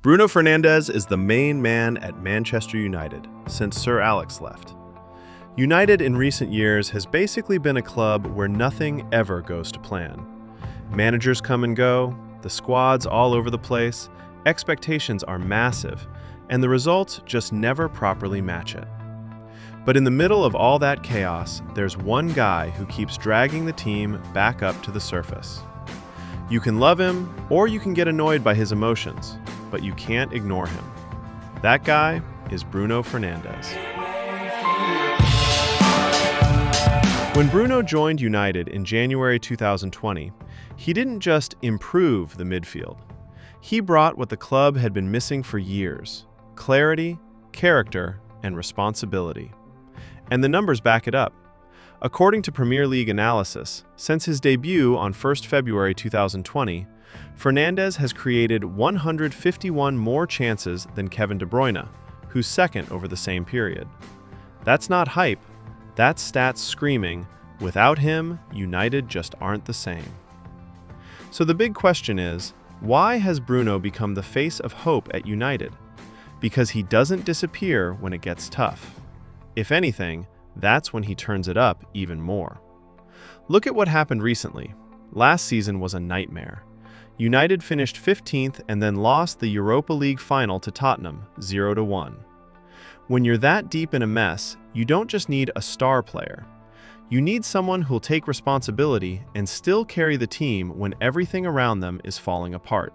Bruno Fernandes is the main man at Manchester United since Sir Alex left. United in recent years has basically been a club where nothing ever goes to plan. Managers come and go, the squad's all over the place, expectations are massive, and the results just never properly match it. But in the middle of all that chaos, there's one guy who keeps dragging the team back up to the surface. You can love him, or you can get annoyed by his emotions, but you can't ignore him. That guy is Bruno Fernandes. When Bruno joined United in January 2020, he didn't just improve the midfield. He brought what the club had been missing for years: clarity, character, and responsibility. And the numbers back it up. According to Premier League analysis, since his debut on 1st February 2020, Fernandes has created 151 more chances than Kevin De Bruyne, who's second over the same period. That's not hype, that's stats screaming, without him, United just aren't the same. So the big question is, why has Bruno become the face of hope at United? Because he doesn't disappear when it gets tough. If anything, that's when he turns it up even more. Look at what happened recently. Last season was a nightmare. United finished 15th and then lost the Europa League final to Tottenham, 0-1. When you're that deep in a mess, you don't just need a star player. You need someone who'll take responsibility and still carry the team when everything around them is falling apart.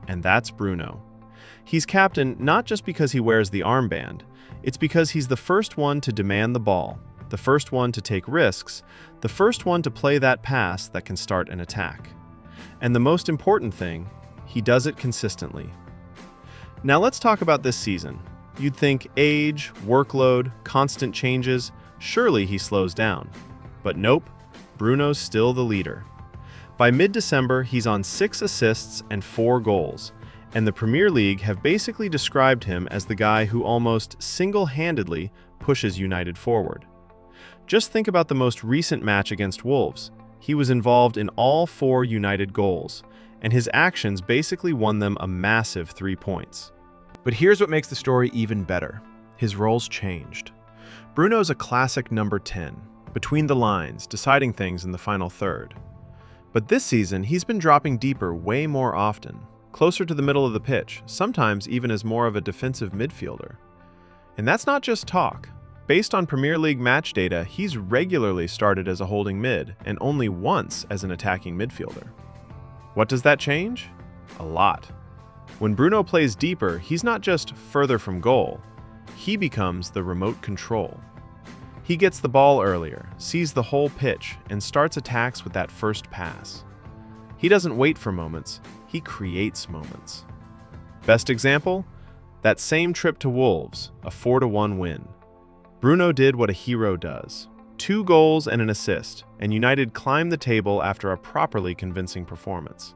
And that's Bruno. He's captain not just because he wears the armband, it's because he's the first one to demand the ball, the first one to take risks, the first one to play that pass that can start an attack. And the most important thing, he does it consistently. Now let's talk about this season. You'd think age, workload, constant changes, surely he slows down. But nope, Bruno's still the leader. By mid-December, he's on 6 assists and 4 goals, and the Premier League have basically described him as the guy who almost single-handedly pushes United forward. Just think about the most recent match against Wolves. He was involved in all 4 United goals, and his actions basically won them a massive 3 points. But here's what makes the story even better. His role's changed. Bruno's a classic number 10, between the lines, deciding things in the final third. But this season, he's been dropping deeper way more often, closer to the middle of the pitch, sometimes even as more of a defensive midfielder. And that's not just talk. Based on Premier League match data, he's regularly started as a holding mid and only once as an attacking midfielder. What does that change? A lot. When Bruno plays deeper, he's not just further from goal, he becomes the remote control. He gets the ball earlier, sees the whole pitch, and starts attacks with that first pass. He doesn't wait for moments, he creates moments. Best example? That same trip to Wolves, a 4-1 win. Bruno did what a hero does. 2 goals and an assist, and United climbed the table after a properly convincing performance.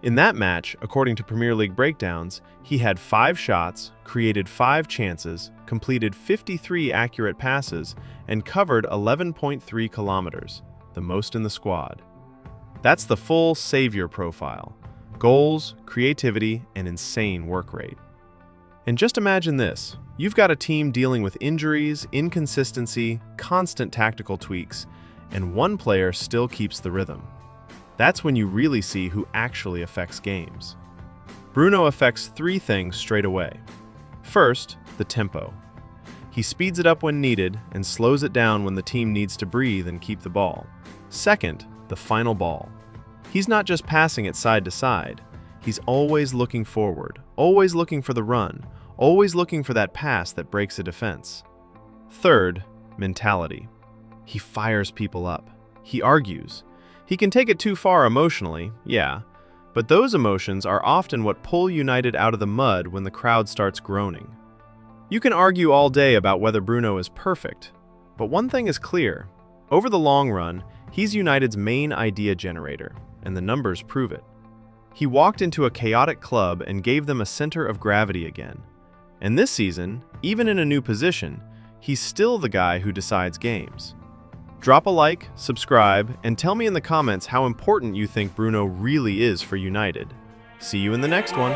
In that match, according to Premier League breakdowns, he had 5 shots, created 5 chances, completed 53 accurate passes, and covered 11.3 kilometers, the most in the squad. That's the full savior profile: goals, creativity, and insane work rate. And just imagine this. You've got a team dealing with injuries, inconsistency, constant tactical tweaks, and one player still keeps the rhythm. That's when you really see who actually affects games. Bruno affects 3 things straight away. First, the tempo. He speeds it up when needed and slows it down when the team needs to breathe and keep the ball. Second, the final ball. He's not just passing it side to side. He's always looking forward, always looking for the run, always looking for that pass that breaks a defense. Third, mentality. He fires people up. He argues. He can take it too far emotionally, yeah, but those emotions are often what pull United out of the mud when the crowd starts groaning. You can argue all day about whether Bruno is perfect, but one thing is clear. Over the long run, he's United's main idea generator, and the numbers prove it. He walked into a chaotic club and gave them a center of gravity again. And this season, even in a new position, he's still the guy who decides games. Drop a like, subscribe, and tell me in the comments how important you think Bruno really is for United. See you in the next one.